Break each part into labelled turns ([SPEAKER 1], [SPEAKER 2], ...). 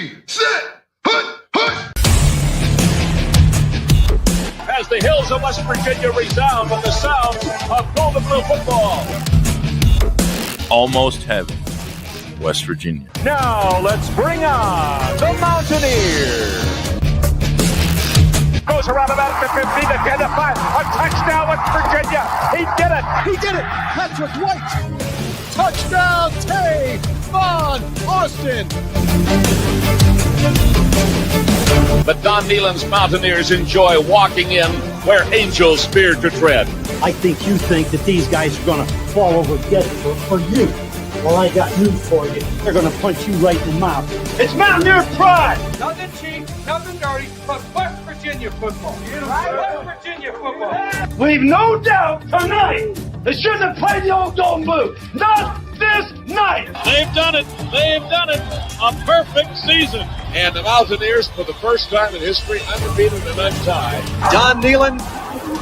[SPEAKER 1] Ready, set, hut, hut.
[SPEAKER 2] As the hills of West Virginia resound with the sound of Golden Blue football.
[SPEAKER 3] Almost heaven, West Virginia.
[SPEAKER 2] Now let's bring on the Mountaineers. Goes around about the 50, the 10, the 5. A touchdown, West Virginia. He did it.
[SPEAKER 4] He did it. Patrick White. Touchdown, Tay Von Austin.
[SPEAKER 2] The Don Nehlen's Mountaineers enjoy walking in where angels fear to tread.
[SPEAKER 5] I think you think that these guys are going to fall over dead for you. Well, I got news for you. They're going to punch you right in the mouth. It's Mountaineer pride!
[SPEAKER 6] Nothing cheap, nothing dirty, but West Virginia football. West Virginia football.
[SPEAKER 5] Leave no doubt tonight. They shouldn't have played the old Golden Blue. Not this night.
[SPEAKER 2] They've done it. They've done it. A perfect season. And the Mountaineers, for the first time in history, undefeated and untied.
[SPEAKER 6] Don Nehlen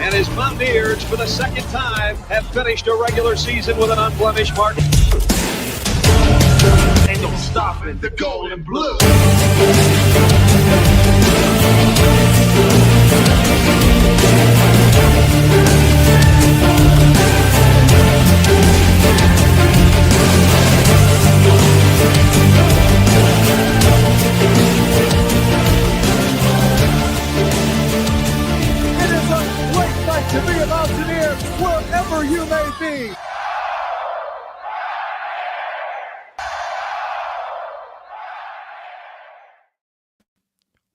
[SPEAKER 6] and his Mountaineers, for the second time, have finished a regular season with an unblemished mark.
[SPEAKER 1] Ain't no stopping the Golden Blue.
[SPEAKER 4] It is a great night to be a Mountaineer, wherever you may be.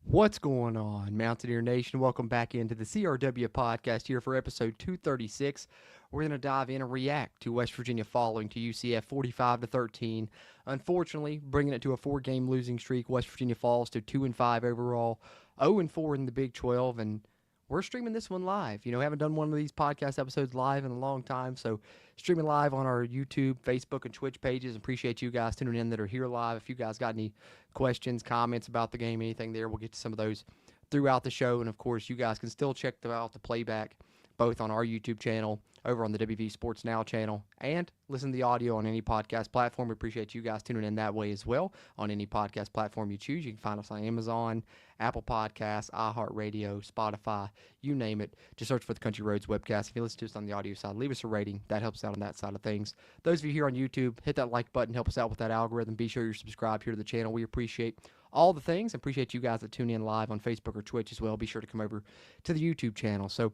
[SPEAKER 7] What's going on, Mountaineer Nation? Welcome back into the CRW podcast here for episode 236. We're going to dive in and react to West Virginia falling to UCF 45-13. Unfortunately, bringing it to a 4-game losing streak, West Virginia falls to 2-5 overall, 0-4 in the Big 12, and we're streaming this one live. You know, haven't done one of these podcast episodes live in a long time, so streaming live on our YouTube, Facebook, and Twitch pages. Appreciate you guys tuning in that are here live. If you guys got any questions, comments about the game, anything there, we'll get to some of those throughout the show. And, of course, you guys can still check out the playback both on our YouTube channel, over on the WV Sports Now channel, and listen to the audio on any podcast platform. We appreciate you guys tuning in that way as well on any podcast platform you choose. You can find us on Amazon, Apple Podcasts, iHeartRadio, Spotify, you name it. Just search for the Country Roads Webcast. If you listen to us on the audio side, leave us a rating. That helps out on that side of things. Those of you here on YouTube, hit that like button. Help us out with that algorithm. Be sure you're subscribed here to the channel. We appreciate all the things. Appreciate you guys that tune in live on Facebook or Twitch as well. Be sure to come over to the YouTube channel. So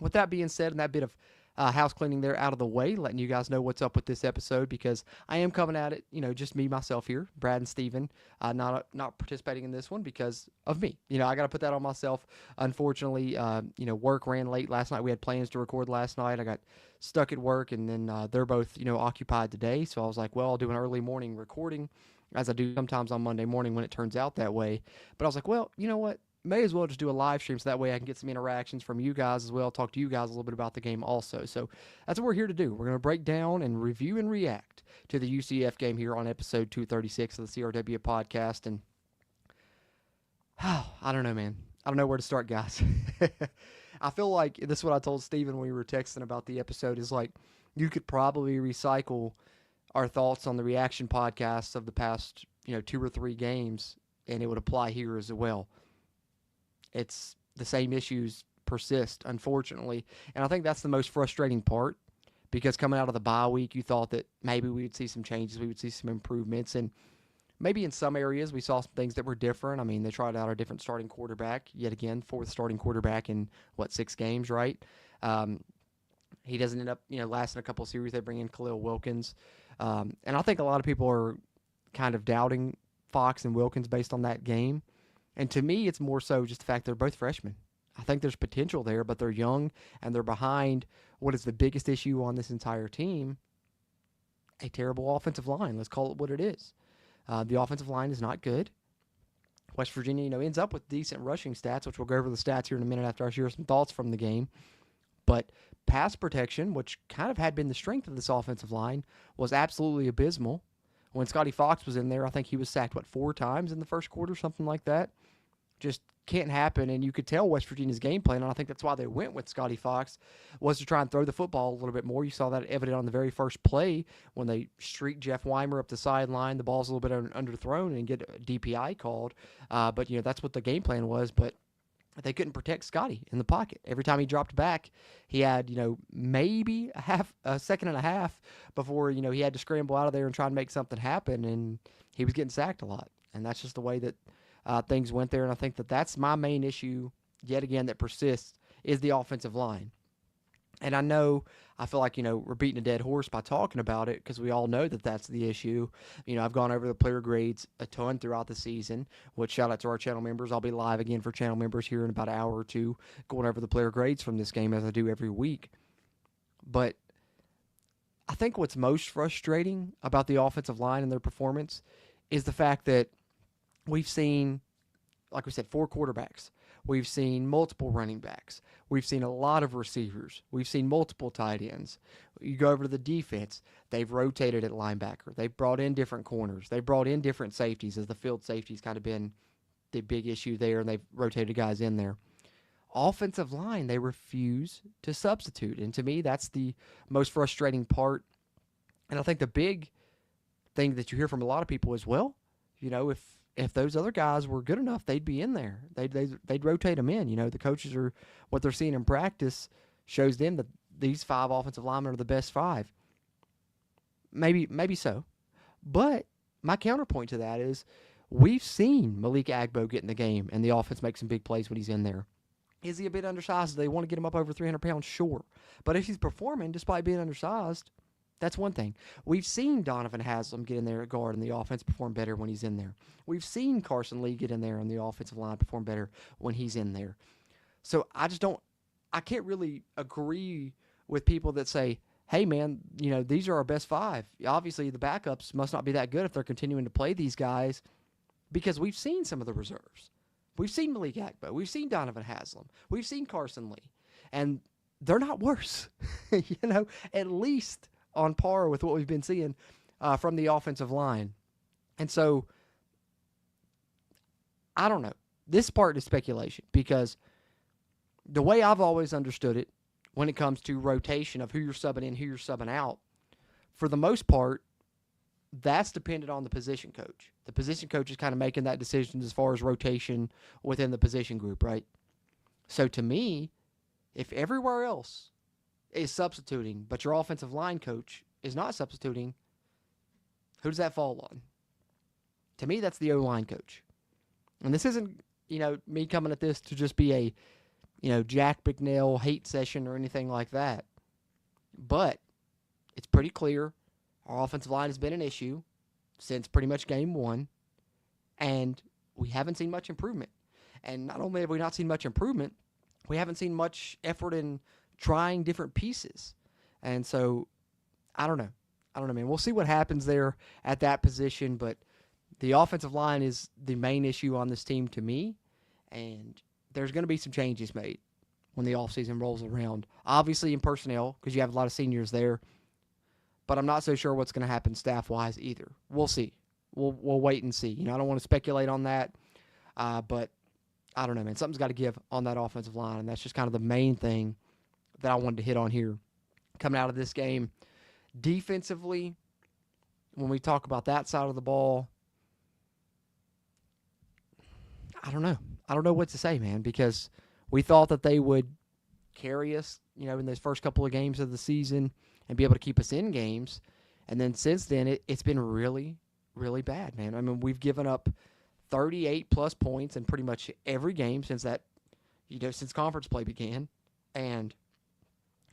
[SPEAKER 7] with that being said, and that bit of house cleaning there out of the way, letting you guys know what's up with this episode, because I am coming at it, just me, myself here, Brad and Steven, not participating in this one because of me. I got to put that on myself. Unfortunately, work ran late last night. We had plans to record last night. I got stuck at work, and then they're both, occupied today. So I was like, well, I'll do an early morning recording, as I do sometimes on Monday morning when it turns out that way. But I was like, well, you know what? May as well just do a live stream so that way I can get some interactions from you guys as well, talk to you guys a little bit about the game also. So that's what we're here to do. We're going to break down and review and react to the UCF game here on episode 236 of the CRW podcast. And I don't know, man. I don't know where to start, guys. I feel like this is what I told Steven when we were texting about the episode, is like you could probably recycle our thoughts on the reaction podcasts of the past 2 or 3 games, and it would apply here as well. It's the same issues persist, unfortunately. And I think that's the most frustrating part, because coming out of the bye week, you thought that maybe we would see some changes, we would see some improvements, and maybe in some areas we saw some things that were different. I mean, they tried out a different starting quarterback, yet again, 4th starting quarterback in, 6 games, right? He doesn't end up, lasting a couple of series. They bring in Khalil Wilkins. And I think a lot of people are kind of doubting Fox and Wilkins based on that game. And to me, it's more so just the fact they're both freshmen. I think there's potential there, but they're young, and they're behind what is the biggest issue on this entire team, a terrible offensive line. Let's call it what it is. The offensive line is not good. West Virginia, ends up with decent rushing stats, which we'll go over the stats here in a minute after I share some thoughts from the game. But pass protection, which kind of had been the strength of this offensive line, was absolutely abysmal. When Scotty Fox was in there, I think he was sacked, 4 times in the first quarter, something like that. just can't happen. And you could tell West Virginia's game plan, and I think that's why they went with Scotty Fox, was to try and throw the football a little bit more. You saw that evident on the very first play when they streaked Jeff Weimer up the sideline. The ball's a little bit underthrown and get a DPI called. But, that's what the game plan was. But they couldn't protect Scotty in the pocket. Every time he dropped back, he had, maybe a second and a half before, he had to scramble out of there and try and make something happen. And he was getting sacked a lot. And that's just the way that things went there. And I think that that's my main issue, yet again, that persists, is the offensive line. And I feel like, we're beating a dead horse by talking about it because we all know that that's the issue. I've gone over the player grades a ton throughout the season, which shout out to our channel members. I'll be live again for channel members here in about an hour or two going over the player grades from this game as I do every week. But I think what's most frustrating about the offensive line and their performance is the fact that we've seen, like we said, 4 quarterbacks. We've seen multiple running backs. We've seen a lot of receivers. We've seen multiple tight ends. You go over to the defense, they've rotated at linebacker. They've brought in different corners. They've brought in different safeties, as the field safety's kind of been the big issue there, and they've rotated guys in there. Offensive line, they refuse to substitute. And to me, that's the most frustrating part. And I think the big thing that you hear from a lot of people is, well, if those other guys were good enough, they'd be in there. They'd rotate them in. The coaches are, what they're seeing in practice shows them that these 5 offensive linemen are the best 5. Maybe so. But my counterpoint to that is we've seen Malik Agbo get in the game and the offense make some big plays when he's in there. Is he a bit undersized? Do they want to get him up over 300 pounds? Sure. But if he's performing despite being undersized, that's one thing. We've seen Donovan Haslam get in there at guard and the offense perform better when he's in there. We've seen Carson Lee get in there and the offensive line perform better when he's in there. So I can't really agree with people that say, hey, man, these are our best 5. Obviously, the backups must not be that good if they're continuing to play these guys, because we've seen some of the reserves. We've seen Malik Agbo. We've seen Donovan Haslam. We've seen Carson Lee. And they're not worse, at least on par with what we've been seeing from the offensive line. And so, I don't know. This part is speculation, because the way I've always understood it when it comes to rotation of who you're subbing in, who you're subbing out, for the most part, that's dependent on the position coach. The position coach is kind of making that decision as far as rotation within the position group, right? So to me, if everywhere else is substituting, but your offensive line coach is not substituting, who does that fall on? To me, that's the O-line coach. And this isn't, me coming at this to just be a, Jack McNeil hate session or anything like that. But it's pretty clear our offensive line has been an issue since pretty much game 1, and we haven't seen much improvement. And not only have we not seen much improvement, we haven't seen much effort in trying different pieces. And so, I don't know, man. We'll see what happens there at that position, but the offensive line is the main issue on this team to me, and there's going to be some changes made when the offseason rolls around. Obviously in personnel, because you have a lot of seniors there, but I'm not so sure what's going to happen staff-wise either. We'll see. We'll wait and see. I don't want to speculate on that, but I don't know, man. Something's got to give on that offensive line, and that's just kind of the main thing that I wanted to hit on here coming out of this game. Defensively, when we talk about that side of the ball, I don't know. I don't know what to say, man, because we thought that they would carry us, in those first couple of games of the season and be able to keep us in games. And then since then, it's been really, really bad, man. I mean, we've given up 38-plus points in pretty much every game since that, since conference play began. And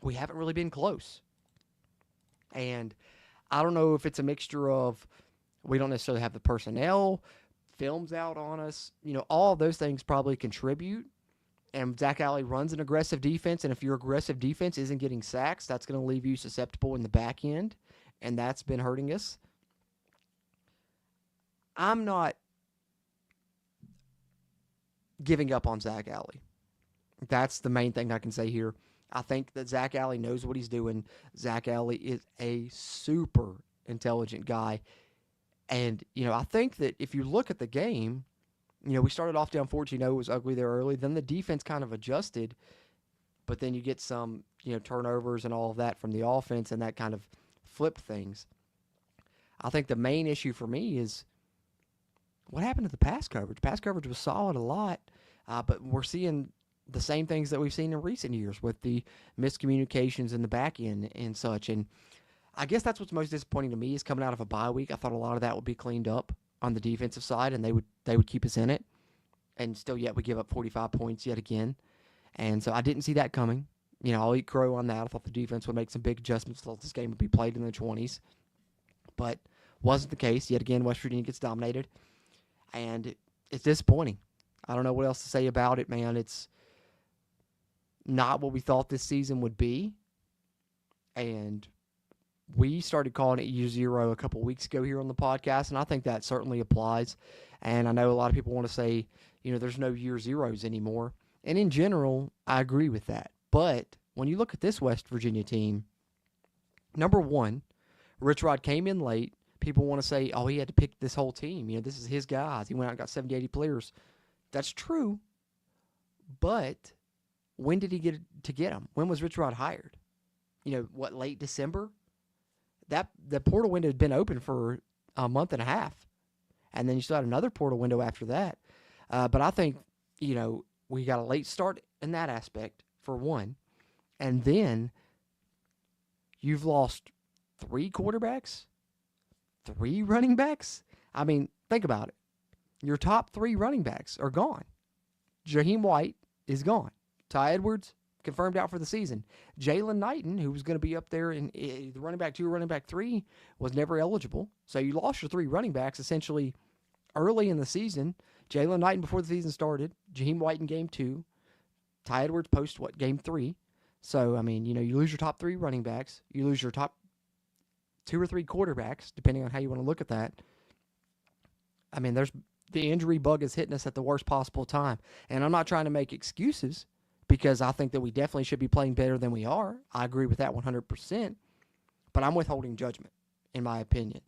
[SPEAKER 7] we haven't really been close. And I don't know if it's a mixture of we don't necessarily have the personnel, film's out on us. All of those things probably contribute. And Zach Alley runs an aggressive defense, and if your aggressive defense isn't getting sacks, that's going to leave you susceptible in the back end, and that's been hurting us. I'm not giving up on Zach Alley. That's the main thing I can say here. I think that Zach Alley knows what he's doing. Zach Alley is a super intelligent guy. And, I think that if you look at the game, We started off down 14-0. It was ugly there early. Then the defense kind of adjusted, but then you get some, turnovers and all of that from the offense, and that kind of flipped things. I think the main issue for me is what happened to the pass coverage. Pass coverage was solid a lot, but we're seeing the same things that we've seen in recent years with the miscommunications in the back end and such. And I guess that's what's most disappointing to me is coming out of a bye week. I thought a lot of that would be cleaned up on the defensive side, and they would keep us in it. And still yet we give up 45 points yet again. And so I didn't see that coming. I'll eat crow on that. I thought the defense would make some big adjustments. Thought this game would be played in the 20s. But wasn't the case. Yet again, West Virginia gets dominated. And it's disappointing. I don't know what else to say about it, man. It's not what we thought this season would be. And we started calling it year zero a couple weeks ago here on the podcast, and I think that certainly applies. And I know a lot of people want to say, there's no year zeros anymore. And in general, I agree with that. But when you look at this West Virginia team, number one, Rich Rod came in late. People want to say, oh, he had to pick this whole team. This is his guys. He went out and got 70, 80 players. That's true. But when did he get them? When was Rich Rod hired? Late December? The portal window had been open for a month and a half. And then you still had another portal window after that. But I think, we got a late start in that aspect, for one. And then you've lost 3 quarterbacks, 3 running backs. I mean, think about it. Your top 3 running backs are gone. Jaheim White is gone. Ty Edwards, confirmed out for the season. Jalen Knighton, who was going to be up there in the running back 2 or running back 3, was never eligible. So you lost your 3 running backs essentially early in the season. Jalen Knighton before the season started. Jaheim White in game 2. Ty Edwards post game 3. So, I mean, you lose your top 3 running backs. You lose your top 2 or 3 quarterbacks, depending on how you want to look at that. I mean, the injury bug is hitting us at the worst possible time. And I'm not trying to make excuses because I think that we definitely should be playing better than we are. I agree with that 100%. But I'm withholding judgment, in my opinion.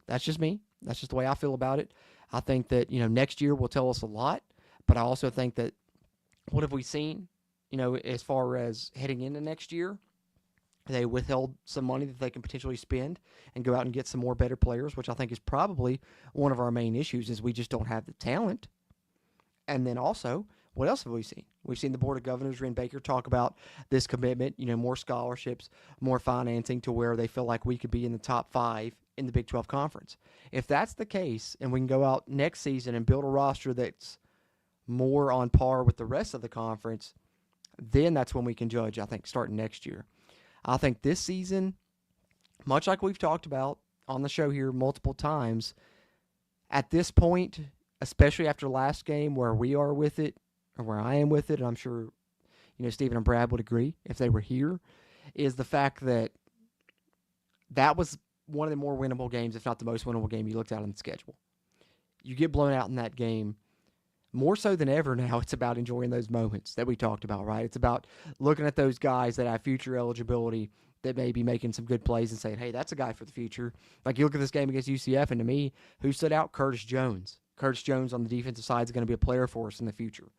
[SPEAKER 7] That's just me. That's just the way I feel about it. I think that, next year will tell us a lot. But I also think that what have we seen, as far as heading into next year? They withheld some money that they can potentially spend and go out and get some more better players, which I think is probably one of our main issues is we just don't have the talent. And then also, what else have we seen? We've seen the Board of Governors, Ren Baker, talk about this commitment, more scholarships, more financing to where they feel like we could be in the top 5 in the Big 12 Conference. If that's the case and we can go out next season and build a roster that's more on par with the rest of the conference, then that's when we can judge, I think, starting next year. I think this season, much like we've talked about on the show here multiple times, at this point, especially after last game where we are with it, or where I am with it, and I'm sure, Stephen and Brad would agree if they were here, is the fact that that was one of the more winnable games, if not the most winnable game you looked at on the schedule. You get blown out in that game. More so than ever now, it's about enjoying those moments that we talked about, right? It's about looking at those guys that have future eligibility that may be making some good plays and saying, hey, that's a guy for the future. Like you look at this game against UCF, and to me, who stood out? Curtis Jones. Curtis Jones on the defensive side is going to be a player for us in the future.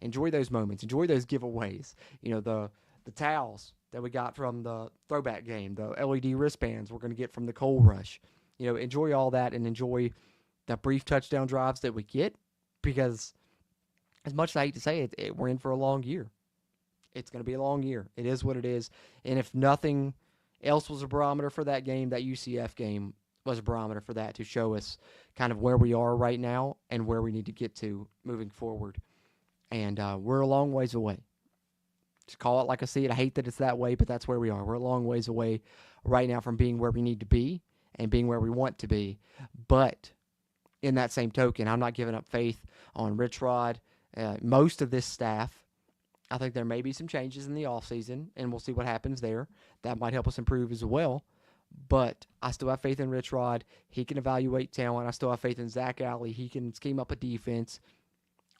[SPEAKER 7] Enjoy those moments. Enjoy those giveaways. The towels that we got from the throwback game, the LED wristbands we're going to get from the Coal Rush. Enjoy all that and enjoy the brief touchdown drives that we get. Because as much as I hate to say it, we're in for a long year. It's going to be a long year. It is what it is. And if nothing else was a barometer for that game, that UCF game was a barometer for that to show us kind of where we are right now and where we need to get to moving forward. And we're a long ways away. Just call it like I see it. I hate that it's that way, but that's where we are. We're a long ways away right now from being where we need to be and being where we want to be. But in that same token, I'm not giving up faith on Rich Rod, most of this staff. I think there may be some changes in the offseason, and we'll see what happens there. That might help us improve as well. But I still have faith in Rich Rod. He can evaluate talent. I still have faith in Zach Alley. He can scheme up a defense.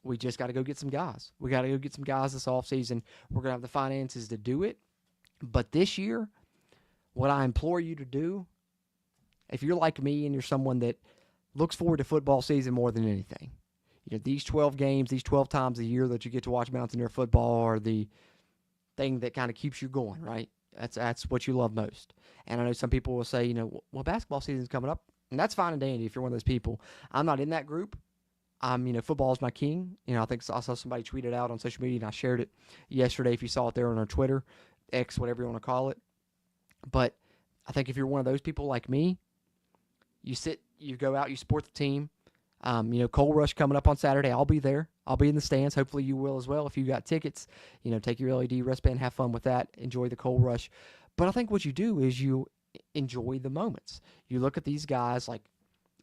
[SPEAKER 7] We just got to go get some guys. We got to go get some guys this offseason. We're going to have the finances to do it. But this year, what I implore you to do, if you're like me and you're someone that looks forward to football season more than anything, these 12 games, these 12 times a year that you get to watch Mountaineer football are the thing that kind of keeps you going, right? That's what you love most. And I know some people will say, well, basketball season's coming up, and that's fine and dandy if you're one of those people. I'm not in that group. Football is my king. I think I saw somebody tweet it out on social media, and I shared it yesterday if you saw it there on our Twitter, X, whatever you want to call it. But I think if you're one of those people like me, you go out, you support the team. Coal Rush coming up on Saturday. I'll be there. I'll be in the stands. Hopefully you will as well. If you got tickets, take your LED wristband, have fun with that, enjoy the Coal Rush. But I think what you do is you enjoy the moments. You look at these guys like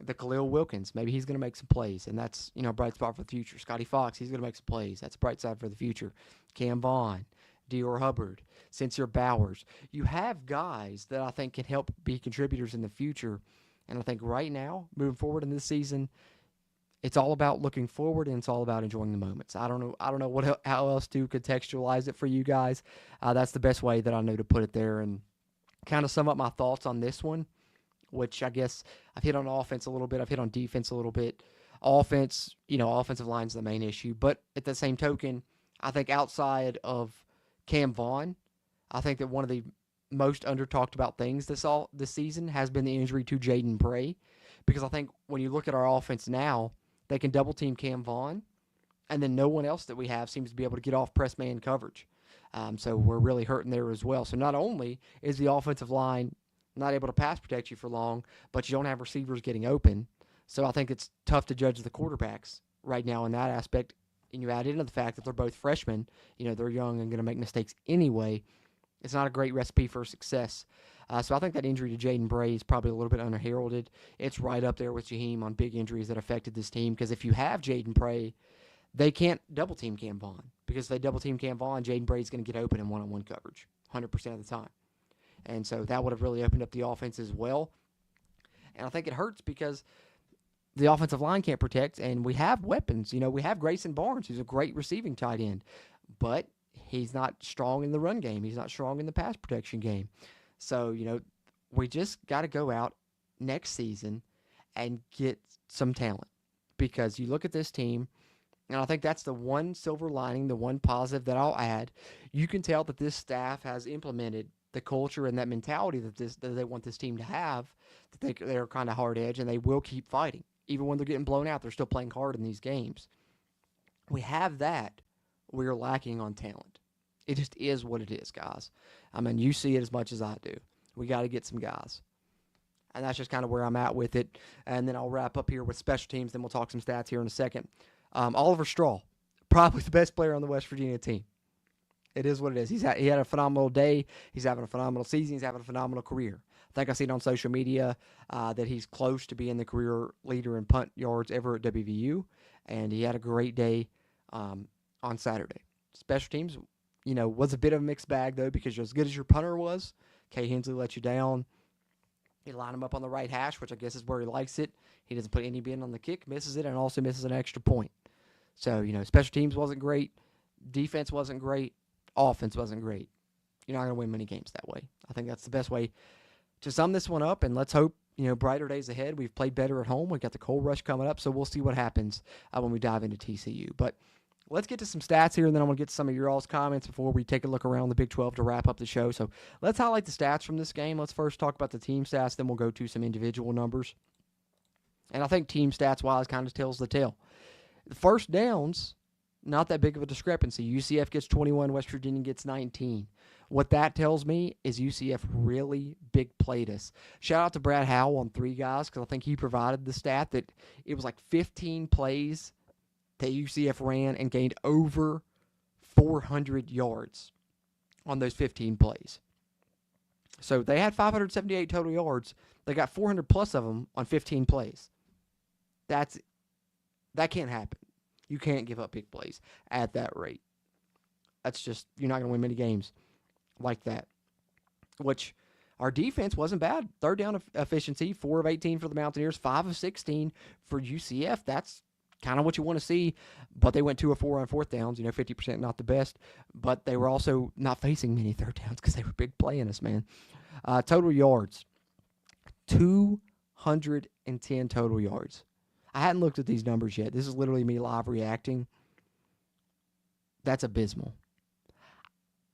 [SPEAKER 7] the Khalil Wilkins. Maybe he's going to make some plays, and that's, a bright spot for the future. Scotty Fox, he's going to make some plays. That's a bright side for the future. Cam Vaughn, Dior Hubbard, Sincere Bowers. You have guys that I think can help be contributors in the future. And I think right now, moving forward in this season, it's all about looking forward, and it's all about enjoying the moments. I don't know how else to contextualize it for you guys. That's the best way that I know to put it there, and kind of sum up my thoughts on this one, which I guess I've hit on offense a little bit. I've hit on defense a little bit. Offense, offensive line's the main issue. But at the same token, I think outside of Cam Vaughn, I think that one of the most under-talked about things this season has been the injury to Jaden Bray, because I think when you look at our offense now, they can double-team Cam Vaughn, and then no one else that we have seems to be able to get off press man coverage. So we're really hurting there as well. So not only is the offensive line not able to pass protect you for long, but you don't have receivers getting open. So I think it's tough to judge the quarterbacks right now in that aspect. And you add into the fact that they're both freshmen, they're young and going to make mistakes anyway. It's not a great recipe for success. So I think that injury to Jaden Bray is probably a little bit unheralded. It's right up there with Jaheim on big injuries that affected this team, because if you have Jaden Bray, they can't double-team Cam Vaughn, because if they double-team Cam Vaughn, Jaden Bray's going to get open in one-on-one coverage 100% of the time. And so that would have really opened up the offense as well. And I think it hurts because the offensive line can't protect, and we have weapons. We have Grayson Barnes, who's a great receiving tight end, but he's not strong in the run game. He's not strong in the pass protection game. So, we just got to go out next season and get some talent, because you look at this team, and I think that's the one silver lining, the one positive that I'll add. You can tell that this staff has implemented the culture and that mentality that they want this team to have, that they're kind of hard edge, and they will keep fighting. Even when they're getting blown out, they're still playing hard in these games. We have that. We're lacking on talent. It just is what it is, guys. I mean, you see it as much as I do. We got to get some guys. And that's just kind of where I'm at with it. And then I'll wrap up here with special teams, then we'll talk some stats here in a second. Oliver Straw, probably the best player on the West Virginia team. It is what it is. He had a phenomenal day. He's having a phenomenal season. He's having a phenomenal career. I think I seen on social media that he's close to being the career leader in punt yards ever at WVU, and he had a great day on Saturday. Special teams, was a bit of a mixed bag, though, because as good as your punter was, Kay Hensley let you down. You line him up on the right hash, which I guess is where he likes it. He doesn't put any bin on the kick, misses it, and also misses an extra point. So, special teams wasn't great. Defense wasn't great. Offense wasn't great. You're not going to win many games that way. I think that's the best way to sum this one up, and let's hope, brighter days ahead. We've played better at home. We've got the Coal Rush coming up, so we'll see what happens when we dive into TCU. But let's get to some stats here, and then I'm going to get to some of your all's comments before we take a look around the Big 12 to wrap up the show. So let's highlight the stats from this game. Let's first talk about the team stats, then we'll go to some individual numbers. And I think team stats-wise kind of tells the tale. The first downs, not that big of a discrepancy. UCF gets 21, West Virginia gets 19. What that tells me is UCF really big played us. Shout out to Brad Howell on 3 guys, because I think he provided the stat that it was like 15 plays that UCF ran and gained over 400 yards on those 15 plays. So they had 578 total yards. They got 400 plus of them on 15 plays. That can't happen. You can't give up big plays at that rate. That's just, you're not going to win many games like that. Which, our defense wasn't bad. Third down efficiency, 4 of 18 for the Mountaineers, 5 of 16 for UCF. That's kind of what you want to see. But they went 2 of 4 on fourth downs. 50% not the best. But they were also not facing many third downs because they were big playing us, man. Total yards, 210 total yards. I hadn't looked at these numbers yet. This is literally me live reacting. That's abysmal.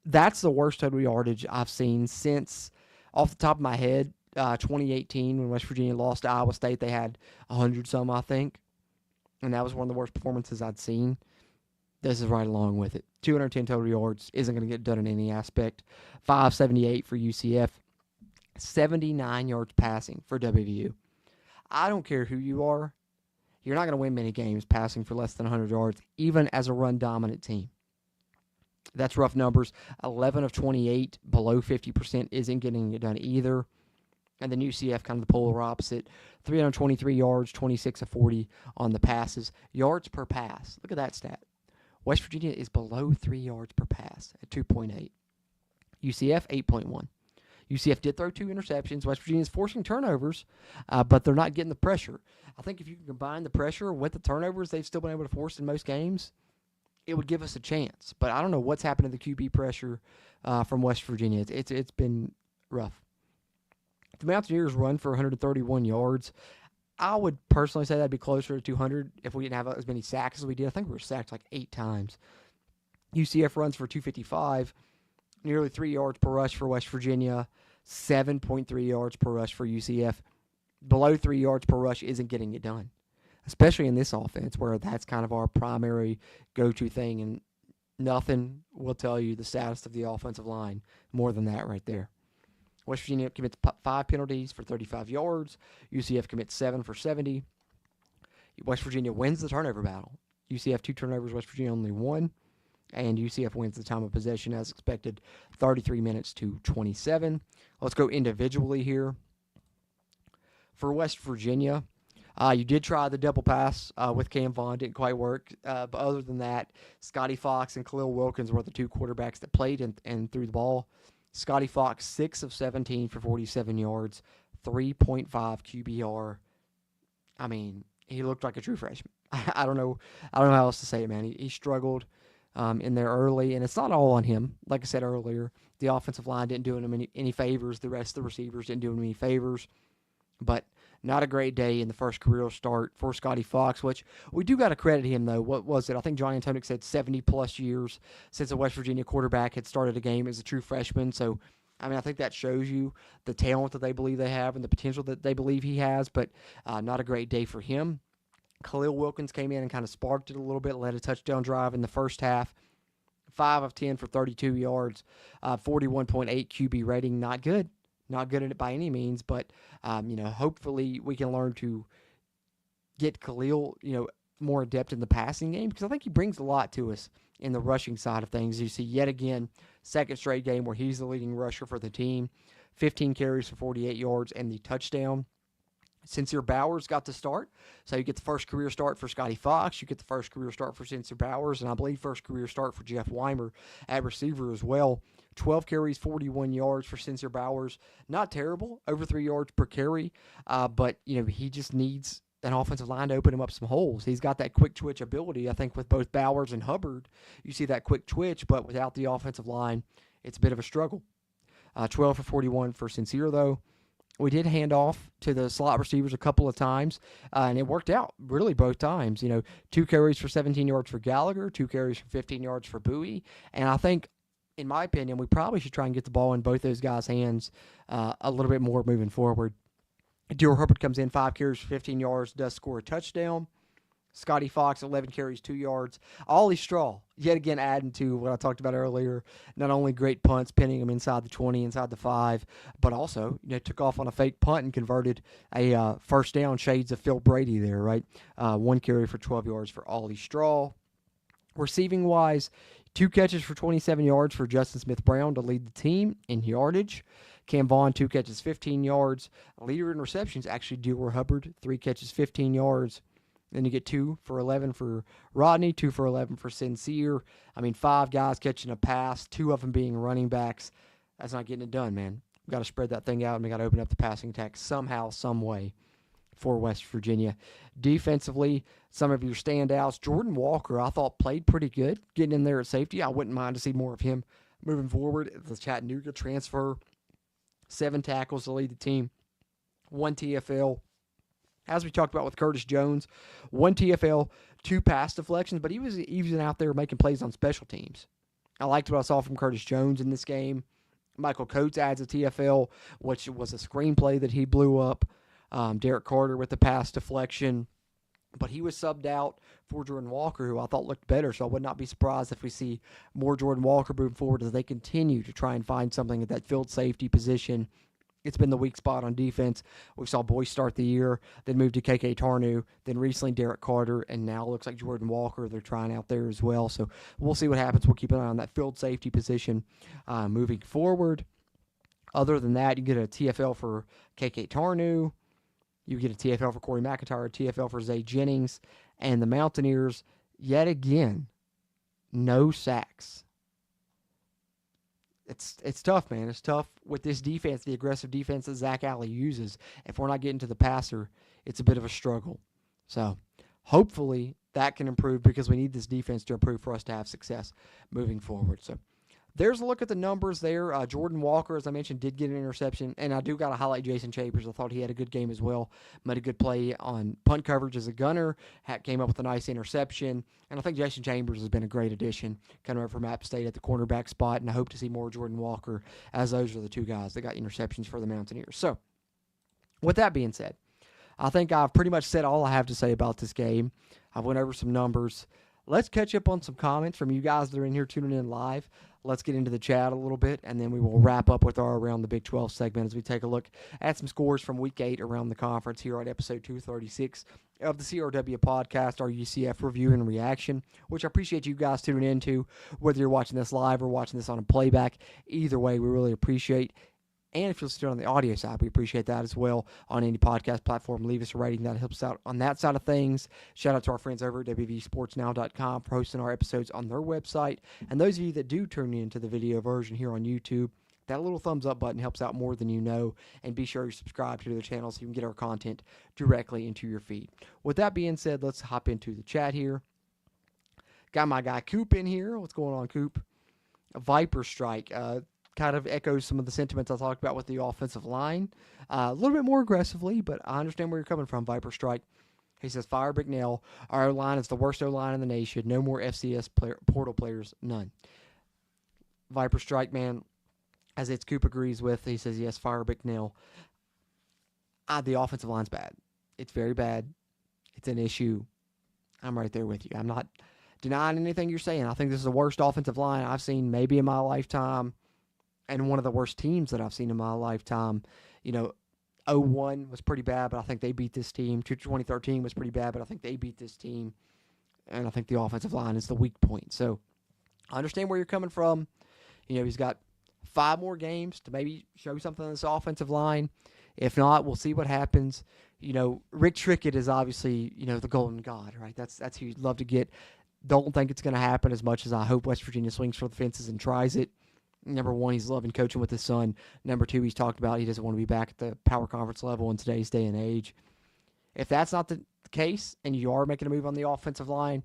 [SPEAKER 7] That's the worst total yardage I've seen since, off the top of my head, 2018 when West Virginia lost to Iowa State. They had 100-some, I think, and that was one of the worst performances I'd seen. This is right along with it. 210 total yards isn't going to get done in any aspect. 578 for UCF. 79 yards passing for WVU. I don't care who you are. You're not going to win many games passing for less than 100 yards, even as a run-dominant team. That's rough numbers. 11 of 28, below 50%, isn't getting it done either. And then UCF, kind of the polar opposite. 323 yards, 26 of 40 on the passes. Yards per pass. Look at that stat. West Virginia is below 3 yards per pass at 2.8. UCF, 8.1. UCF did throw 2 interceptions. West Virginia is forcing turnovers, but they're not getting the pressure. I think if you can combine the pressure with the turnovers they've still been able to force in most games, it would give us a chance. But I don't know what's happened to the QB pressure from West Virginia. It's been rough. The Mountaineers run for 131 yards. I would personally say that'd be closer to 200 if we didn't have as many sacks as we did. I think we were sacked like 8 times. UCF runs for 255, nearly 3 yards per rush for West Virginia, 7.3 yards per rush for UCF. Below 3 yards per rush isn't getting it done, especially in this offense where that's kind of our primary go-to thing, and nothing will tell you the status of the offensive line more than that right there. West Virginia commits 5 penalties for 35 yards. UCF commits 7 for 70. West Virginia wins the turnover battle. UCF 2 turnovers, West Virginia only 1. And UCF wins the time of possession as expected, 33 minutes to 27. Let's go individually here. For West Virginia, you did try the double pass with Cam Vaughn. Didn't quite work. But other than that, Scotty Fox and Khalil Wilkins were the 2 quarterbacks that played and threw the ball. Scotty Fox, 6 of 17 for 47 yards, 3.5 QBR. I mean, he looked like a true freshman. I don't know how else to say it, man. He struggled in there early, and it's not all on him. Like I said earlier, the offensive line didn't do him any favors. The rest of the receivers didn't do him any favors. But not a great day in the first career start for Scotty Fox, which we do got to credit him, though. What was it? I think Johnny Antoniuk said 70-plus years since a West Virginia quarterback had started a game as a true freshman. So, I mean, I think that shows you the talent that they believe they have and the potential that they believe he has, but not a great day for him. Khalil Wilkins came in and kind of sparked it a little bit, led a touchdown drive in the first half. 5 of 10 for 32 yards, 41.8 QB rating. Not good. Not good at it by any means, but, hopefully we can learn to get Khalil, more adept in the passing game, because I think he brings a lot to us in the rushing side of things. You see, yet again, second straight game where he's the leading rusher for the team. 15 carries for 48 yards and the touchdown. Sincere Bowers got to start, so you get the first career start for Scotty Fox. You get the first career start for Sincere Bowers, and I believe first career start for Jeff Weimer at receiver as well. 12 carries, 41 yards for Sincere Bowers. Not terrible, over 3 yards per carry, but he just needs an offensive line to open him up some holes. He's got that quick twitch ability. I think with both Bowers and Hubbard, you see that quick twitch, but without the offensive line, it's a bit of a struggle. 12 for 41 for Sincere, though. We did hand off to the slot receivers a couple of times, and it worked out really both times. 2 carries for 17 yards for Gallagher, 2 carries for 15 yards for Bowie. And I think, in my opinion, we probably should try and get the ball in both those guys' hands a little bit more moving forward. Dewar Hubbard comes in, 5 carries for 15 yards, does score a touchdown. Scotty Fox, 11 carries, 2 yards. Ollie Straw, yet again adding to what I talked about earlier. Not only great punts, pinning them inside the 20, inside the 5, but also took off on a fake punt and converted a first down, shades of Phil Brady there, right? 1 carry for 12 yards for Ollie Straw. Receiving-wise, 2 catches for 27 yards for Justin Smith-Brown to lead the team in yardage. Cam Vaughn, 2 catches, 15 yards. Leader in receptions, actually Dewar Hubbard, 3 catches, 15 yards. Then you get 2 for 11 for Rodney, 2 for 11 for Sincere. 5 guys catching a pass, 2 of them being running backs. That's not getting it done, man. We've got to spread that thing out, and we got to open up the passing attack somehow, some way for West Virginia. Defensively, some of your standouts. Jordan Walker, I thought, played pretty good, getting in there at safety. I wouldn't mind to see more of him moving forward. The Chattanooga transfer, 7 tackles to lead the team, 1 TFL. As we talked about with Curtis Jones, 1 TFL, 2 pass deflections, but he was even out there making plays on special teams. I liked what I saw from Curtis Jones in this game. Michael Coates adds a TFL, which was a screenplay that he blew up. Derek Carter with the pass deflection. But he was subbed out for Jordan Walker, who I thought looked better, so I would not be surprised if we see more Jordan Walker moving forward as they continue to try and find something at that field safety position. It's been the weak spot on defense. We saw Boyce start the year, then move to KK Tarnu, then recently Derek Carter, and now it looks like Jordan Walker they're trying out there as well. So we'll see what happens. We'll keep an eye on that field safety position moving forward. Other than that, you get a TFL for KK Tarnu. You get a TFL for Corey McIntyre, a TFL for Zay Jennings, and the Mountaineers, yet again, no sacks. It's tough, man. It's tough with this defense, the aggressive defense that Zach Alley uses. If we're not getting to the passer, it's a bit of a struggle. So hopefully that can improve because we need this defense to improve for us to have success moving forward. So there's a look at the numbers there. Jordan Walker, as I mentioned, did get an interception, and I do got to highlight Jason Chambers. I thought he had a good game as well. Made a good play on punt coverage as a gunner. Came up with a nice interception, and I think Jason Chambers has been a great addition coming over from App State at the cornerback spot, and I hope to see more Jordan Walker, as those are the two guys that got interceptions for the Mountaineers. So, with that being said, I think I've pretty much said all I have to say about this game. I've went over some numbers. Let's catch up on some comments from you guys that are in here tuning in live. Let's get into the chat a little bit, and then we will wrap up with our Around the Big 12 segment as we take a look at some scores from Week 8 around the conference here on episode 236 of the CRW podcast, our UCF review and reaction, which I appreciate you guys tuning into, whether you're watching this live or watching this on a playback. Either way, we really appreciate. And if you're listening on the audio side, we appreciate that as well on any podcast platform. Leave us a rating. That helps out on that side of things. Shout out to our friends over at wvusportsnow.com for hosting our episodes on their website. And those of you that do turn into the video version here on YouTube, that little thumbs up button helps out more than you know. And be sure you subscribe to their channel so you can get our content directly into your feed. With that being said, let's hop into the chat here. Got my guy Coop in here. What's going on, Coop? A Viper Strike. Kind of echoes some of the sentiments I talked about with the offensive line. A little bit more aggressively, but I understand where you're coming from, Viper Strike. He says, fire Bicknell. Our O-line is the worst O-line in the nation. No more FCS portal players. None. Viper Strike, man, as it's Coop agrees with, he says, yes, fire Bicknell. The offensive line's bad. It's very bad. It's an issue. I'm right there with you. I'm not denying anything you're saying. I think this is the worst offensive line I've seen maybe in my lifetime. And one of the worst teams that I've seen in my lifetime. 01 was pretty bad, but I think they beat this team. 2013 was pretty bad, but I think they beat this team. And I think the offensive line is the weak point. So I understand where you're coming from. He's got 5 more games to maybe show something on this offensive line. If not, we'll see what happens. Rick Trickett is obviously, the golden god, right? That's who you'd love to get. Don't think it's going to happen as much as I hope West Virginia swings for the fences and tries it. Number one, he's loving coaching with his son. Number two, he's talked about he doesn't want to be back at the power conference level in today's day and age. If that's not the case and you are making a move on the offensive line,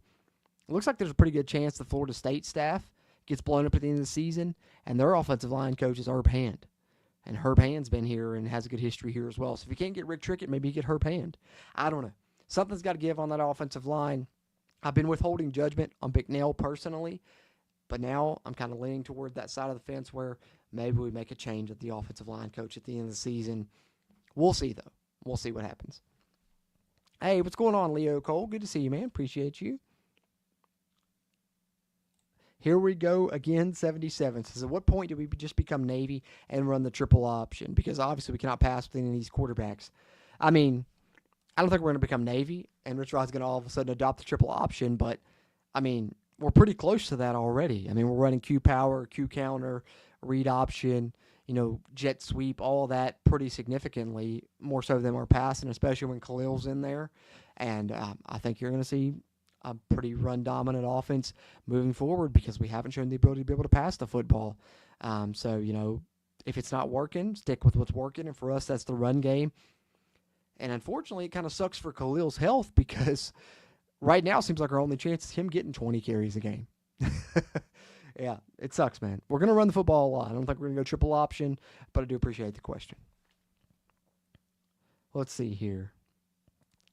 [SPEAKER 7] it looks like there's a pretty good chance the Florida State staff gets blown up at the end of the season, and their offensive line coach is Herb Hand. And Herb Hand's been here and has a good history here as well. So if you can't get Rick Trickett, maybe you get Herb Hand. I don't know. Something's got to give on that offensive line. I've been withholding judgment on Bicknell personally, but now I'm kind of leaning toward that side of the fence where maybe we make a change at the offensive line coach at the end of the season. We'll see, though. We'll see what happens. Hey, what's going on, Leo Cole? Good to see you, man. Appreciate you. Here we go again, 77. Says, at what point do we just become Navy and run the triple option? Because obviously we cannot pass with any of these quarterbacks. I mean, I don't think we're going to become Navy, and Rich Rod's going to all of a sudden adopt the triple option, but, I mean, we're pretty close to that already. I mean, we're running Q power, Q counter, read option, jet sweep, all of that pretty significantly, more so than we're passing, especially when Khalil's in there. And I think you're going to see a pretty run-dominant offense moving forward because we haven't shown the ability to be able to pass the football. So, if it's not working, stick with what's working. And for us, that's the run game. And unfortunately, it kind of sucks for Khalil's health because right now, it seems like our only chance is him getting 20 carries a game. Yeah, it sucks, man. We're going to run the football a lot. I don't think we're going to go triple option, but I do appreciate the question. Let's see here.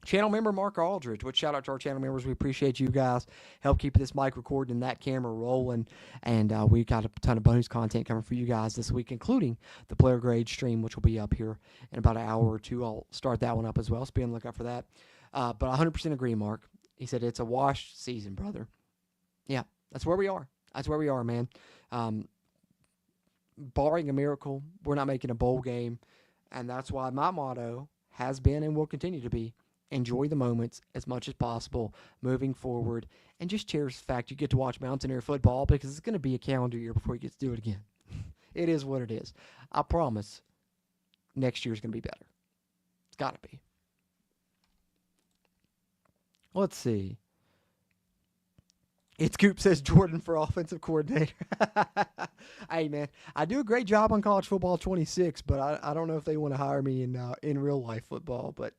[SPEAKER 7] Channel member Mark Aldridge, which shout out to our channel members. We appreciate you guys. Help keep this mic recording and that camera rolling. And we got a ton of bonus content coming for you guys this week, including the player grade stream, which will be up here in about an hour or two. I'll start that one up as well, so be on the lookout for that. But 100% agree, Mark. He said it's a washed season, brother. Yeah, that's where we are. That's where we are, man. Barring a miracle, we're not making a bowl game. And that's why my motto has been and will continue to be, enjoy the moments as much as possible moving forward, and just cherish the fact you get to watch Mountaineer football, because it's going to be a calendar year before you get to do it again. It is what it is. I promise next year's going to be better. It's got to be. Let's see. It's Coop says Jordan for offensive coordinator. Hey, man, I do a great job on College Football 26, but I don't know if they want to hire me in real life football. But,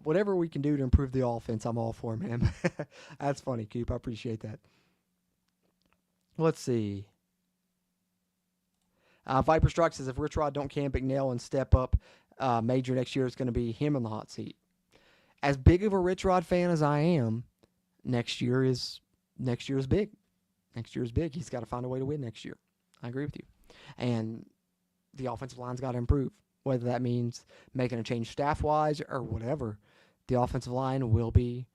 [SPEAKER 7] whatever we can do to improve the offense, I'm all for, man. That's funny, Coop. I appreciate that. Let's see. Viper Strike says if Rich Rod don't can McNail and step up major next year, it's going to be him in the hot seat. As big of a Rich Rod fan as I am, next year is big. Next year is big. He's got to find a way to win next year. I agree with you. And the offensive line's got to improve, whether that means making a change staff-wise or whatever. The offensive line will be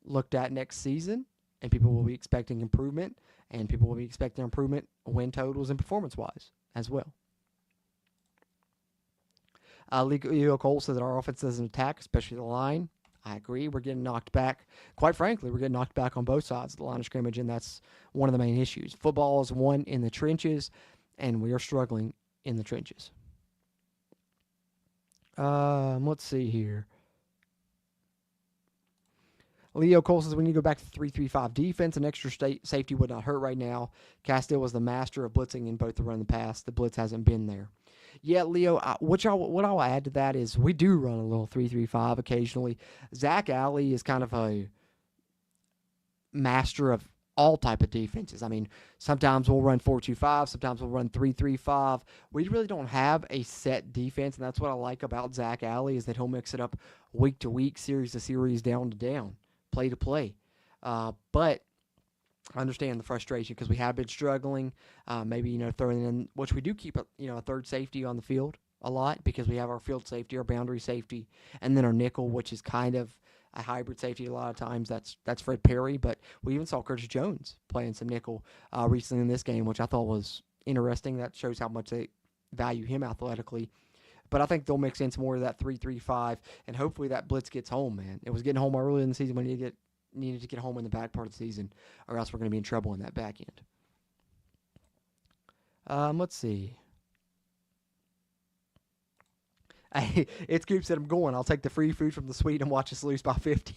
[SPEAKER 7] looked at next season, and people will be expecting improvement, and people will be expecting improvement win totals and performance-wise as well. Leo Cole says that our offense doesn't attack, especially the line. I agree. We're getting knocked back. Quite frankly, we're getting knocked back on both sides of the line of scrimmage, and that's one of the main issues. Football is won in the trenches, and we are struggling in the trenches. Let's see here. Leo Cole says we need to go back to 3-3-5 defense. An extra safety would not hurt right now. Castile was the master of blitzing in both the run and the pass. The blitz hasn't been there. Yeah, Leo, what I'll add to that is we do run a little 3-3-5 occasionally. Zach Alley is kind of a master of all type of defenses. I mean, sometimes we'll run 4-2-5, sometimes we'll run 3-3-5. We really don't have a set defense, and that's what I like about Zach Alley is that he'll mix it up week to week, series to series, down to down, play to play. But I understand the frustration because we have been struggling. Maybe, throwing in, which we do keep a third safety on the field a lot because we have our field safety, our boundary safety, and then our nickel, which is kind of a hybrid safety a lot of times. That's Fred Perry, but we even saw Curtis Jones playing some nickel recently in this game, which I thought was interesting. That shows how much they value him athletically. But I think they'll mix in some more of that 3-3-5, and hopefully that blitz gets home, man. It was getting home early in the season. We needed to get home in the back part of the season, or else we're going to be in trouble in that back end. Let's see. Hey, it's Coop said, I'm going. I'll take the free food from the suite and watch us lose by 50.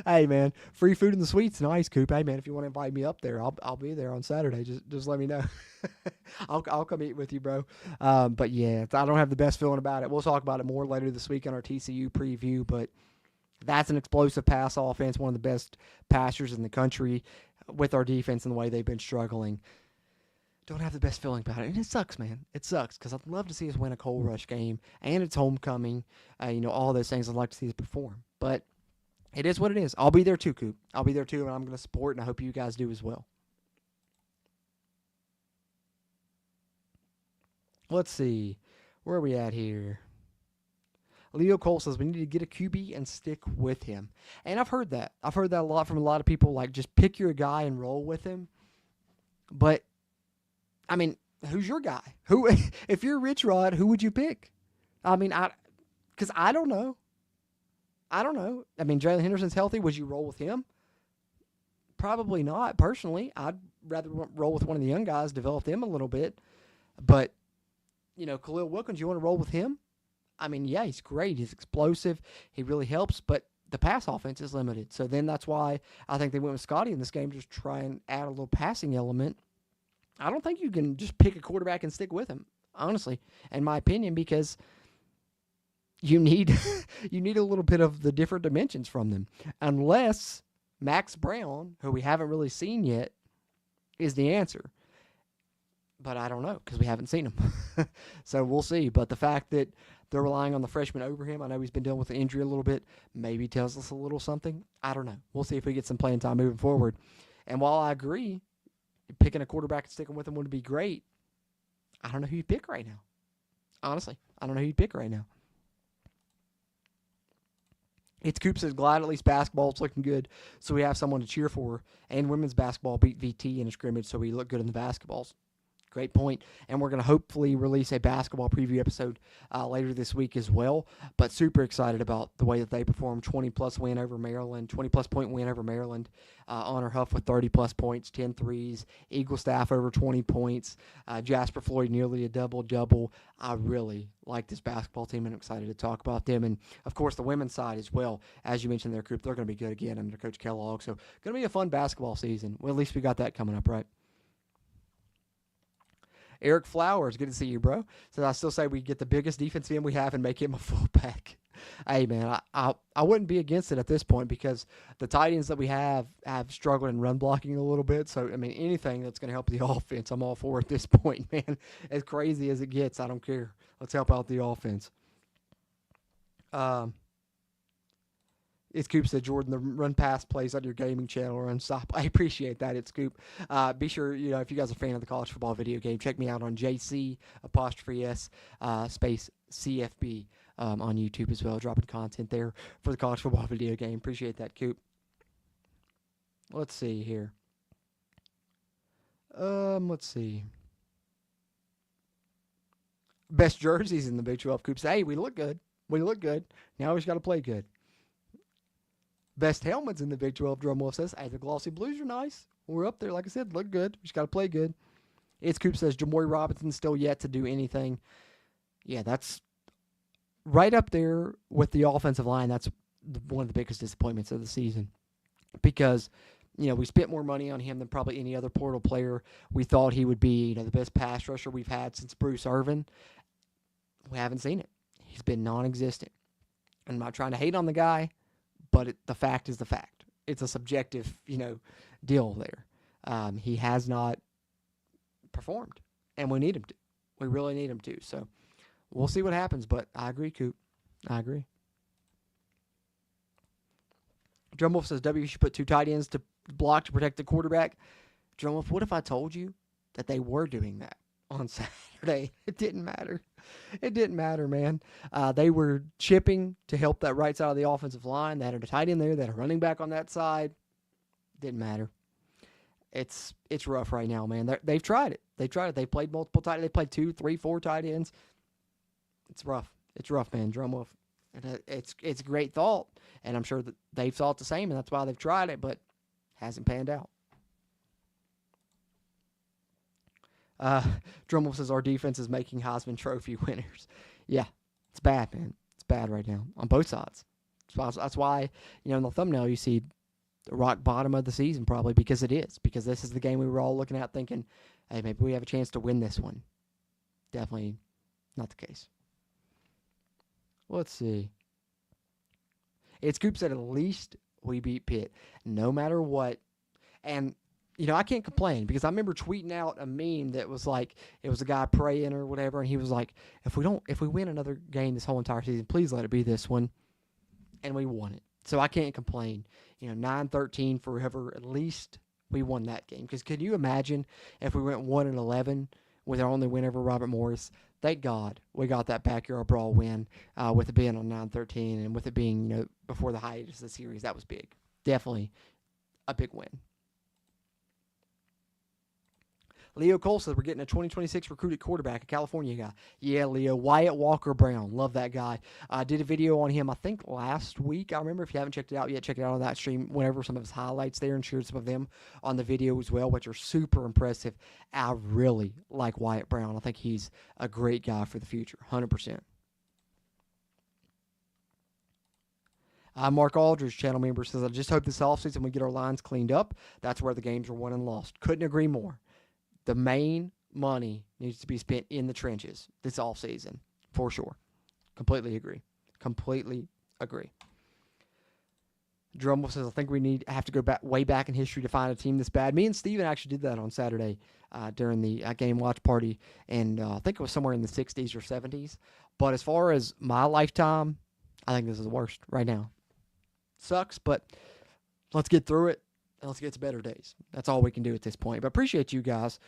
[SPEAKER 7] Hey, man, free food in the suite's nice, Coop. Hey, man, if you want to invite me up there, I'll be there on Saturday. Just let me know. I'll come eat with you, bro. But, yeah, I don't have the best feeling about it. We'll talk about it more later this week on our TCU preview, but that's an explosive pass offense, one of the best passers in the country with our defense and the way they've been struggling. Don't have the best feeling about it. And it sucks, man. It sucks because I'd love to see us win a Coal Rush game and it's homecoming. All those things I'd like to see us perform. But it is what it is. I'll be there too, Coop. I'll be there too, and I'm going to support, and I hope you guys do as well. Let's see. Where are we at here? Leo Cole says we need to get a QB and stick with him. And I've heard that. I've heard that a lot from a lot of people, like just pick your guy and roll with him. But, I mean, who's your guy? Who, if you're Rich Rod, who would you pick? I mean, because I don't know. I mean, Jalen Henderson's healthy. Would you roll with him? Probably not, personally. I'd rather roll with one of the young guys, develop them a little bit. But, Khalil Wilkins, you want to roll with him? I mean, yeah, he's great. He's explosive. He really helps, but the pass offense is limited. So then that's why I think they went with Scotty in this game, just try and add a little passing element. I don't think you can just pick a quarterback and stick with him, honestly, in my opinion, because you need a little bit of the different dimensions from them. Unless Max Brown, who we haven't really seen yet, is the answer. But I don't know because we haven't seen him. So we'll see. But the fact that they're relying on the freshman over him. I know he's been dealing with the injury a little bit. Maybe tells us a little something. I don't know. We'll see if we get some playing time moving forward. And while I agree, picking a quarterback and sticking with him would be great, I don't know who you pick right now. Honestly, I don't know who you pick right now. It's Coop says, glad at least basketball's looking good, so we have someone to cheer for. And women's basketball beat VT in a scrimmage, so we look good in the basketballs. Great point. And we're going to hopefully release a basketball preview episode later this week as well. But super excited about the way that they performed. 20-plus win over Maryland, 20-plus point win over Maryland. Honor Huff with 30-plus points, 10 threes. Eagle Staff over 20 points. Jasper Floyd nearly a double-double. I really like this basketball team, and I'm excited to talk about them. And, of course, the women's side as well. As you mentioned, their group, they're going to be good again under Coach Kellogg. So going to be a fun basketball season. Well, at least we got that coming up, right? Eric Flowers, good to see you, bro. So I still say we get the biggest defensive end we have and make him a fullback. Hey, man, I wouldn't be against it at this point because the tight ends that we have struggled in run blocking a little bit. So, I mean, anything that's going to help the offense, I'm all for at this point, man. As crazy as it gets, I don't care. Let's help out the offense. It's Coop said, Jordan, the run pass plays on your gaming channel are unstoppable. I appreciate that. It's Coop. Be sure, if you guys are a fan of the college football video game, check me out on JC_S space CFB on YouTube as well. Dropping content there for the college football video game. Appreciate that, Coop. Let's see here. Let's see. Best jerseys in the Big 12. Coop said, hey, we look good. We look good. Now we just got to play good. Best helmets in the Big 12, Drumwolf says, hey, the glossy blues are nice. We're up there, like I said, look good. We just got to play good. It's Coop says, Jamori Robinson's still yet to do anything. Yeah, that's right up there with the offensive line. That's one of the biggest disappointments of the season because, we spent more money on him than probably any other portal player. We thought he would be, the best pass rusher we've had since Bruce Irvin. We haven't seen it. He's been non-existent. I'm not trying to hate on the guy, but the fact is the fact. It's a subjective, deal there. He has not performed, and we need him to. We really need him to. So we'll see what happens, but I agree, Coop. I agree. Drumwolf says, W should put 2 tight ends to block to protect the quarterback. Drumwolf, what if I told you that they were doing that on Saturday? It didn't matter. It didn't matter, man. They were chipping to help that right side of the offensive line. They had a tight end there. They had a running back on that side. Didn't matter. It's rough right now, man. They've tried it. They played multiple tight ends. They played 2, 3, 4 tight ends. It's rough. It's rough, man. Drumwolf. It's a great thought, and I'm sure that they've thought the same, and that's why they've tried it, but hasn't panned out. Drummond says our defense is making Heisman Trophy winners. Yeah, it's bad, man. It's bad right now on both sides. That's why, in the thumbnail you see the rock bottom of the season probably because it is. Because this is the game we were all looking at thinking, hey, maybe we have a chance to win this one. Definitely not the case. Let's see. It's Scoop said at least we beat Pitt, no matter what. And, I can't complain because I remember tweeting out a meme that was like, it was a guy praying or whatever, and he was like, if we win another game this whole entire season, please let it be this one. And we won it. So I can't complain. 9-13 forever, at least we won that game. Because could you imagine if we went 1-11 with our only win over Robert Morris? Thank God we got that backyard brawl win with it being on 9-13 and with it being, before the hiatus of the series. That was big. Definitely a big win. Leo Cole says we're getting a 2026 recruited quarterback, a California guy. Yeah, Leo. Wyatt Walker Brown. Love that guy. I did a video on him, I think, last week. I remember. If you haven't checked it out yet, check it out on that stream whenever some of his highlights there and shared some of them on the video as well, which are super impressive. I really like Wyatt Brown. I think he's a great guy for the future, 100%. Mark Aldridge, channel member, says, I just hope this offseason we get our lines cleaned up. That's where the games are won and lost. Couldn't agree more. The main money needs to be spent in the trenches this offseason, for sure. Completely agree. Drummond says, I think we have to go way back in history to find a team this bad. Me and Steven actually did that on Saturday during the game watch party, and I think it was somewhere in the 60s or 70s. But as far as my lifetime, I think this is the worst right now. Sucks, but let's get through it. And let's get to better days. That's all we can do at this point. But appreciate you guys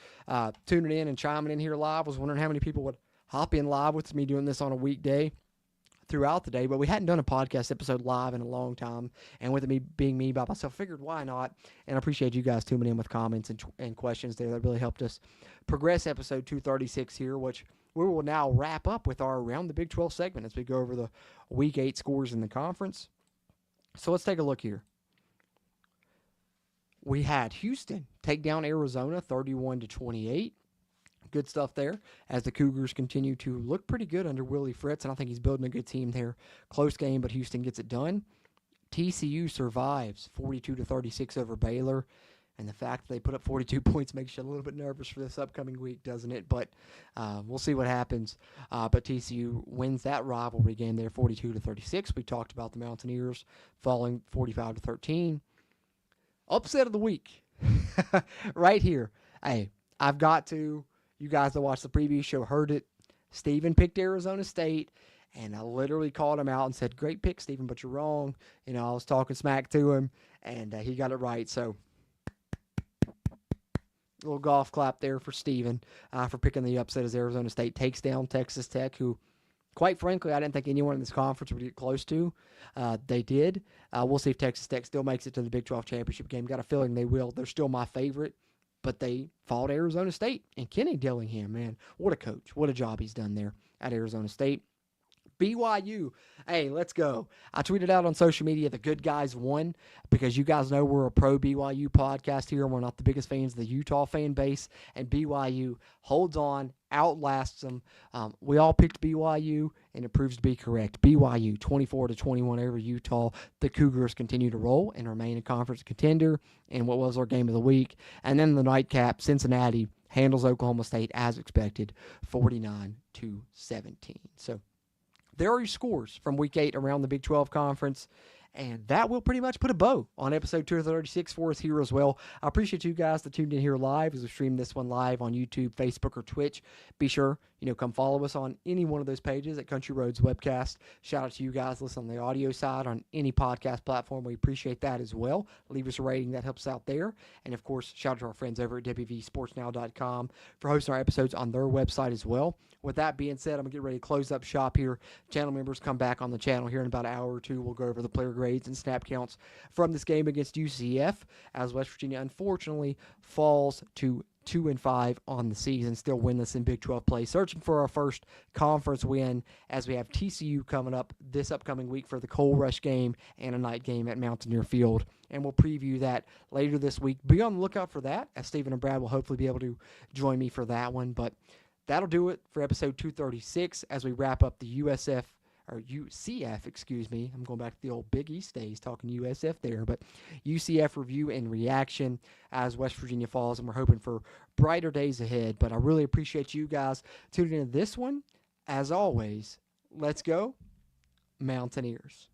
[SPEAKER 7] tuning in and chiming in here live. Was wondering how many people would hop in live with me doing this on a weekday throughout the day, but we hadn't done a podcast episode live in a long time, and with it being me by myself, figured why not. And I appreciate you guys tuning in with comments and questions there. That really helped us progress episode 236 here, which we will now wrap up with our Around the Big 12 segment as we go over the Week 8 scores in the conference. So let's take a look here. We had Houston take down Arizona 31-28. Good stuff there as the Cougars continue to look pretty good under Willie Fritz, and I think he's building a good team there. Close game, but Houston gets it done. TCU survives 42-36 over Baylor, and the fact that they put up 42 points makes you a little bit nervous for this upcoming week, doesn't it? But we'll see what happens. But TCU wins that rivalry game there 42-36. We talked about the Mountaineers falling 45-13. Upset of the week right here. Hey, I've got to. You guys that watched the previous show heard it. Steven picked Arizona State, and I literally called him out and said, great pick, Steven, but you're wrong. You know, I was talking smack to him, and he got it right. So, a little golf clap there for Steven for picking the upset as Arizona State takes down Texas Tech, who, quite frankly, I didn't think anyone in this conference would get close to. They did. We'll see if Texas Tech still makes it to the Big 12 championship game. Got a feeling they will. They're still my favorite. But they fought Arizona State. And Kenny Dillingham, man, what a coach. What a job he's done there at Arizona State. BYU, hey, let's go. I tweeted out on social media the good guys won because you guys know we're a pro BYU podcast here and we're not the biggest fans of the Utah fan base. And BYU holds on, outlasts them. We all picked BYU, and it proves to be correct. BYU 24-21 over Utah. The Cougars continue to roll and remain a conference contender in what was our game of the week. And then the nightcap, Cincinnati handles Oklahoma State as expected, 49-17. So there are your scores from Week 8 around the Big 12 Conference, and that will pretty much put a bow on episode 236 for us here as well. I appreciate you guys that tuned in here live as we stream this one live on YouTube, Facebook, or Twitch. Be sure, come follow us on any one of those pages at Country Roads Webcast. Shout out to you guys listening on the audio side on any podcast platform. We appreciate that as well. Leave us a rating. That helps out there. And, of course, shout out to our friends over at wvsportsnow.com for hosting our episodes on their website as well. With that being said, I'm going to get ready to close up shop here. Channel members come back on the channel here in about an hour or two. We'll go over the player grades and snap counts from this game against UCF as West Virginia, unfortunately, falls to 2-5 on the season, still winless in Big 12 play. Searching for our first conference win as we have TCU coming up this upcoming week for the Coal Rush game and a night game at Mountaineer Field. And we'll preview that later this week. Be on the lookout for that, as Stephen and Brad will hopefully be able to join me for that one. But that'll do it for episode 236 as we wrap up the UCF, excuse me. I'm going back to the old Big East days talking USF there, but UCF review and reaction as West Virginia falls, and we're hoping for brighter days ahead. But I really appreciate you guys tuning in to this one. As always, let's go Mountaineers.